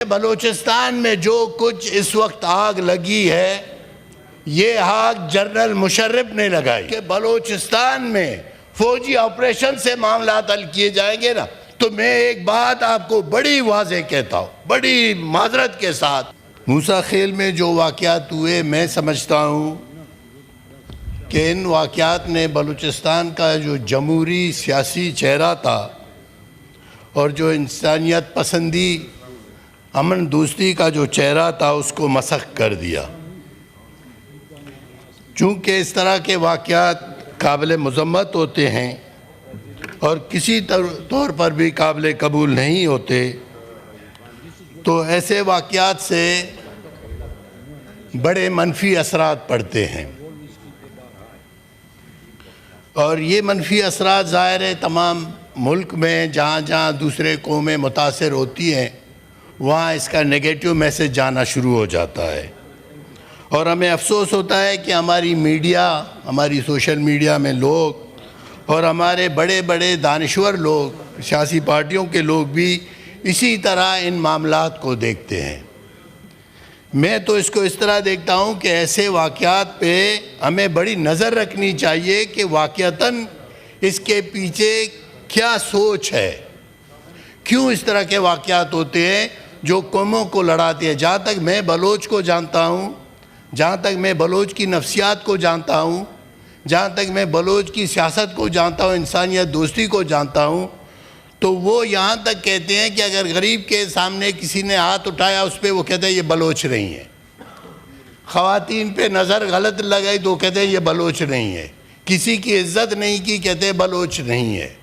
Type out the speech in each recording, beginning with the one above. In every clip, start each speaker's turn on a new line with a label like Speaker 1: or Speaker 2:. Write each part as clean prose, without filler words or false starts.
Speaker 1: بلوچستان میں جو کچھ اس وقت آگ لگی ہے یہ آگ جنرل مشرف نے لگائی کہ بلوچستان میں فوجی آپریشن سے معاملات حل کیے جائیں گے نا تو میں ایک بات آپ کو بڑی واضح کہتا ہوں، بڑی معذرت کے ساتھ۔ موسیٰ خیل میں جو واقعات ہوئے میں سمجھتا ہوں کہ ان واقعات نے بلوچستان کا جو جمہوری سیاسی چہرہ تھا اور جو انسانیت پسندی امن دوستی کا جو چہرہ تھا اس کو مسخ کر دیا۔ چونکہ اس طرح کے واقعات قابل مذمت ہوتے ہیں اور کسی طور پر بھی قابل قبول نہیں ہوتے، تو ایسے واقعات سے بڑے منفی اثرات پڑتے ہیں اور یہ منفی اثرات ظاہر ہے تمام ملک میں جہاں جہاں دوسرے قومیں متاثر ہوتی ہیں وہاں اس کا نیگیٹو میسج جانا شروع ہو جاتا ہے، اور ہمیں افسوس ہوتا ہے کہ ہماری میڈیا، ہماری سوشل میڈیا میں لوگ اور ہمارے بڑے بڑے دانشور لوگ، سیاسی پارٹیوں کے لوگ بھی اسی طرح ان معاملات کو دیکھتے ہیں۔ میں تو اس کو اس طرح دیکھتا ہوں کہ ایسے واقعات پہ ہمیں بڑی نظر رکھنی چاہیے کہ واقعتاً اس کے پیچھے کیا سوچ ہے، کیوں اس طرح کے واقعات ہوتے ہیں جو قوموں کو لڑاتے ہیں۔ جہاں تک میں بلوچ کو جانتا ہوں، جہاں تک میں بلوچ کی نفسیات کو جانتا ہوں، جہاں تک میں بلوچ کی سیاست کو جانتا ہوں، انسانیت دوستی کو جانتا ہوں، تو وہ یہاں تک کہتے ہیں کہ اگر غریب کے سامنے کسی نے ہاتھ اٹھایا اس پہ وہ کہتے ہیں یہ بلوچ نہیں ہے، خواتین پہ نظر غلط لگائی تو کہتے ہیں یہ بلوچ نہیں ہے، کسی کی عزت نہیں کی کہتے ہیں بلوچ نہیں ہے۔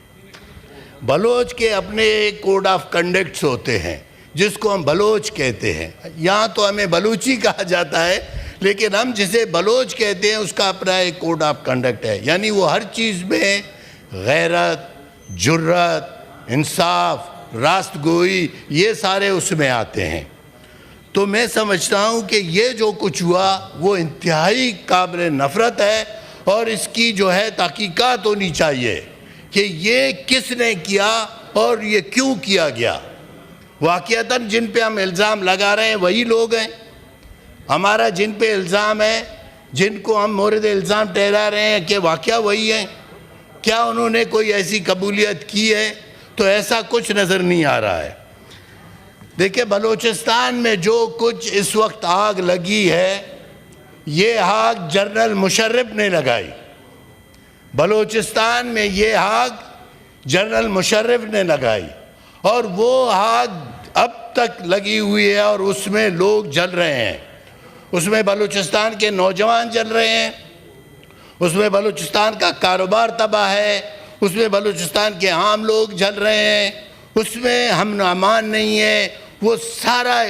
Speaker 1: بلوچ کے اپنے ایک کوڈ آف کنڈکٹس ہوتے ہیں جس کو ہم بلوچ کہتے ہیں، یہاں تو ہمیں بلوچی کہا جاتا ہے لیکن ہم جسے بلوچ کہتے ہیں اس کا اپنا ایک کوڈ آف کنڈکٹ ہے، یعنی وہ ہر چیز میں غیرت، جرت، انصاف، راست گوئی یہ سارے اس میں آتے ہیں۔ تو میں سمجھتا ہوں کہ یہ جو کچھ ہوا وہ انتہائی قابل نفرت ہے اور اس کی جو ہے تحقیقات ہونی چاہیے کہ یہ کس نے کیا اور یہ کیوں کیا گیا۔ واقعتاً جن پہ ہم الزام لگا رہے ہیں وہی لوگ ہیں، ہمارا جن پہ الزام ہے، جن کو ہم مورد الزام ٹھہرا رہے ہیں کہ واقعہ وہی ہیں، کیا انہوں نے کوئی ایسی قبولیت کی ہے؟ تو ایسا کچھ نظر نہیں آ رہا ہے۔ دیکھیں بلوچستان میں جو کچھ اس وقت آگ لگی ہے یہ آگ جنرل مشرف نے لگائی، بلوچستان میں یہ آگ جنرل مشرف نے لگائی اور وہ آگ اب تک لگی ہوئی ہے اور اس میں لوگ جل رہے ہیں، اس میں بلوچستان کے نوجوان جل رہے ہیں، اس میں بلوچستان کا کاروبار تباہ ہے، اس میں بلوچستان کے عام لوگ جل رہے ہیں، اس میں امن و امان نہیں ہے، وہ سارا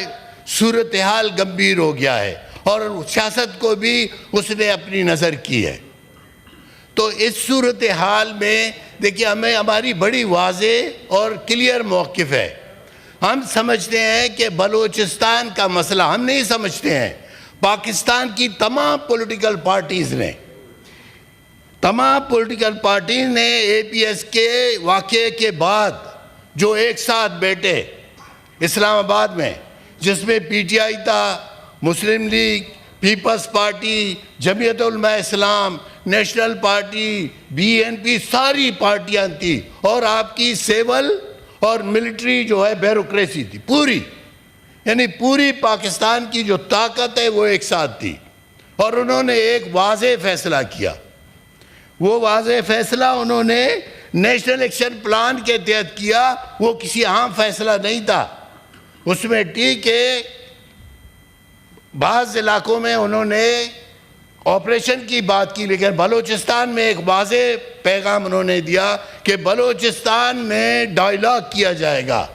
Speaker 1: صورتحال گمبھیر ہو گیا ہے اور سیاست کو بھی اس نے اپنی نظر کی ہے۔ تو اس صورتحال میں دیکھیے ہماری بڑی واضح اور کلیئر موقف ہے۔ ہم سمجھتے ہیں کہ بلوچستان کا مسئلہ، ہم نہیں سمجھتے ہیں، پاکستان کی تمام پولیٹیکل پارٹیز نے اے پی ایس کے واقعے کے بعد جو ایک ساتھ بیٹھے اسلام آباد میں، جس میں پی ٹی آئی تھا، Muslim League, Peoples Party, Jamiat Ulema Islam, National Party, B N P, ساری پارٹیاں تھی اور آپ کی سیول اور ملٹری جو ہے بیوروکریسی تھی پوری، یعنی پوری پاکستان کی جو طاقت ہے وہ ایک ساتھ تھی اور انہوں نے ایک واضح فیصلہ کیا۔ وہ واضح فیصلہ انہوں نے نیشنل ایکشن پلان کے تحت کیا، وہ کسی عام فیصلہ نہیں تھا۔ اس میں ٹھیک ہے بعض علاقوں میں انہوں نے آپریشن کی بات کی لیکن بلوچستان میں ایک واضح پیغام انہوں نے دیا کہ بلوچستان میں ڈائیلاگ کیا جائے گا،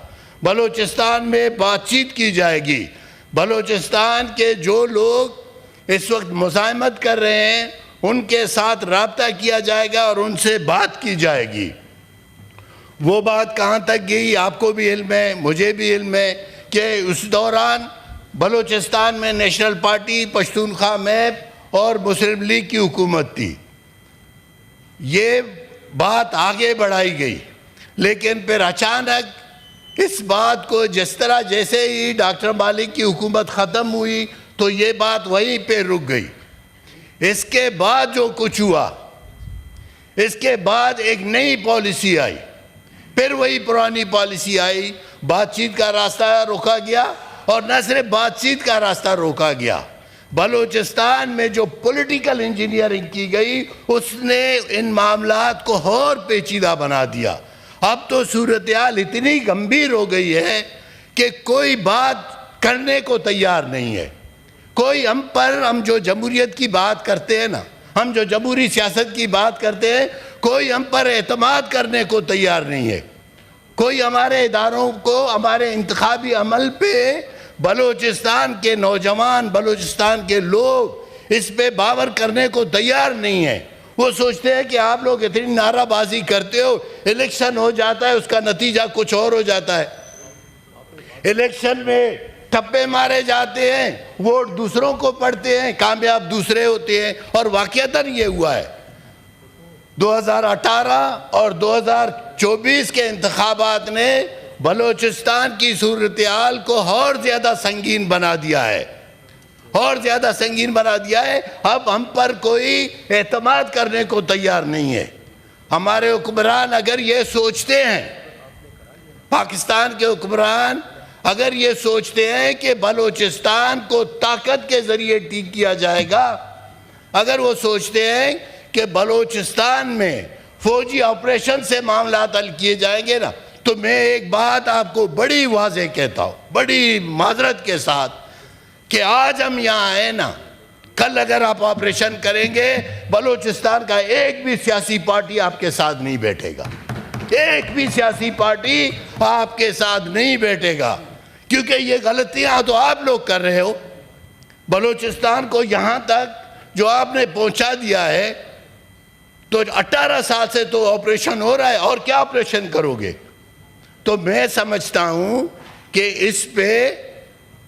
Speaker 1: بلوچستان میں بات چیت کی جائے گی، بلوچستان کے جو لوگ اس وقت مزاحمت کر رہے ہیں ان کے ساتھ رابطہ کیا جائے گا اور ان سے بات کی جائے گی۔ وہ بات کہاں تک گئی آپ کو بھی علم ہے، مجھے بھی علم ہے کہ اس دوران بلوچستان میں نیشنل پارٹی، پشتونخوا میپ اور مسلم لیگ کی حکومت تھی۔ یہ بات آگے بڑھائی گئی لیکن پھر اچانک اس بات کو جس طرح جیسے ہی ڈاکٹر مالک کی حکومت ختم ہوئی تو یہ بات وہیں پہ رک گئی. اس کے بعد جو کچھ ہوا، اس کے بعد ایک نئی پالیسی آئی، پھر وہی پرانی پالیسی آئی، بات چیت کا راستہ روکا گیا، اور نہ صرف بات چیت کا راستہ روکا گیا، بلوچستان میں جو پولیٹیکل انجینئرنگ کی گئی اس نے ان معاملات کو اور پیچیدہ بنا دیا. اب تو صورتحال اتنی گمبھیر ہو گئی ہے کہ کوئی بات کرنے کو تیار نہیں ہے. کوئی ہم جو جمہوریت کی بات کرتے ہیں نا، ہم جو جمہوری سیاست کی بات کرتے ہیں، کوئی ہم پر اعتماد کرنے کو تیار نہیں ہے. کوئی ہمارے اداروں کو، ہمارے انتخابی عمل پہ بلوچستان کے نوجوان، بلوچستان کے لوگ اس پہ باور کرنے کو تیار نہیں ہیں. وہ سوچتے ہیں کہ آپ لوگ اتنی نعرہ بازی کرتے ہو، الیکشن ہو جاتا ہے، اس کا نتیجہ کچھ اور ہو جاتا ہے. الیکشن میں ٹھپے مارے جاتے ہیں، ووٹ دوسروں کو پڑتے ہیں، کامیاب دوسرے ہوتے ہیں. اور واقعتاً یہ ہوا ہے. 2018 اور 2024 کے انتخابات نے بلوچستان کی صورتحال کو اور زیادہ سنگین بنا دیا ہے، اور زیادہ سنگین بنا دیا ہے. اب ہم پر کوئی اعتماد کرنے کو تیار نہیں ہے. ہمارے حکمران اگر یہ سوچتے ہیں، پاکستان کے حکمران اگر یہ سوچتے ہیں کہ بلوچستان کو طاقت کے ذریعے ٹھیک کیا جائے گا، اگر وہ سوچتے ہیں کہ بلوچستان میں فوجی آپریشن سے معاملات حل کیے جائیں گے نا، تو میں ایک بات آپ کو بڑی واضح کہتا ہوں، بڑی معذرت کے ساتھ، کہ آج ہم یہاں آئے نا، کل اگر آپ آپریشن کریں گے، بلوچستان کا ایک بھی سیاسی پارٹی آپ کے ساتھ نہیں بیٹھے گا. ایک بھی سیاسی پارٹی آپ کے ساتھ نہیں بیٹھے گا، کیونکہ یہ غلطیاں تو آپ لوگ کر رہے ہو. بلوچستان کو یہاں تک جو آپ نے پہنچا دیا ہے، تو 18 سال سے تو آپریشن ہو رہا ہے، اور کیا آپریشن کرو گے؟ تو میں سمجھتا ہوں کہ اس پہ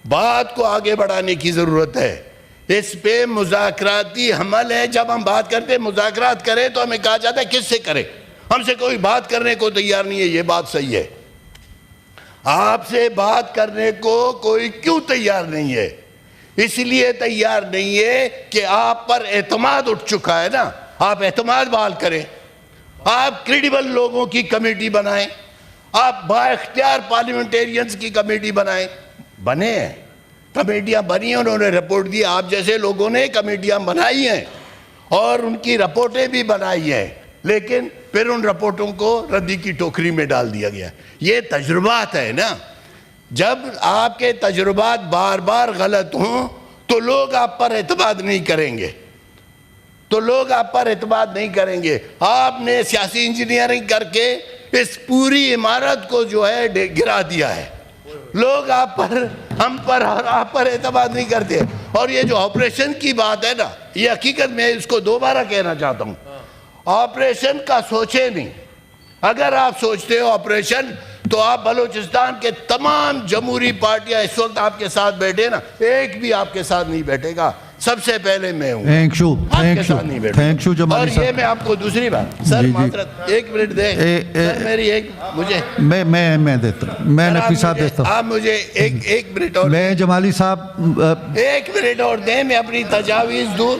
Speaker 1: بات کو آگے بڑھانے کی ضرورت ہے. اس پہ مذاکراتی عمل ہے. جب ہم بات کرتے ہیں مذاکرات کریں تو ہمیں کہا جاتا ہے کس سے کریں؟ ہم سے کوئی بات کرنے کو تیار نہیں ہے. یہ بات صحیح ہے. آپ سے بات کرنے کو کوئی کیوں تیار نہیں ہے؟ اس لیے تیار نہیں ہے کہ آپ پر اعتماد اٹھ چکا ہے نا. آپ اعتماد بحال کریں، آپ کریڈیبل لوگوں کی کمیٹی بنائیں، آپ با اختیار پارلیمنٹیرینز کی کمیٹی بنائیں. بنے ہیں کمیٹیاں، بنی ہیں، انہوں نے رپورٹ دی. آپ جیسے لوگوں نے کمیٹیاں بنائی ہیں اور ان کی رپورٹیں بھی بنائی ہیں، لیکن پھر ان رپورٹوں کو ردی کی ٹوکری میں ڈال دیا گیا. یہ تجربات ہے نا. جب آپ کے تجربات بار بار غلط ہوں تو لوگ آپ پر اعتماد نہیں کریں گے، آپ نے سیاسی انجینئرنگ کر کے اس پوری عمارت کو جو ہے گرا دیا ہے. لوگ ہم پر اور آپ پر اعتماد نہیں کرتے. اور یہ جو آپریشن کی بات ہے نا، یہ حقیقت میں اس کو دوبارہ کہنا چاہتا ہوں، آپریشن کا سوچے نہیں. اگر آپ سوچتے ہو آپریشن، تو آپ بلوچستان کے تمام جمہوری پارٹیاں اس وقت آپ کے ساتھ بیٹھے نا، ایک بھی آپ کے ساتھ نہیں بیٹھے گا. سب سے پہلے میں ہوں، آپ کے ساتھ نہیں بیٹھے گا. اور یہ میں آپ کو دوسری بات، سر معذرت، ایک منٹ دیں سر، میری ایک مجھے
Speaker 2: میں دیتا ہوں، میں نقوی صاحب دیتا ہوں.
Speaker 1: آپ مجھے ایک منٹ اور،
Speaker 2: میں جمالی صاحب
Speaker 1: ایک منٹ اور دیں، میں اپنی تجاویز دوں.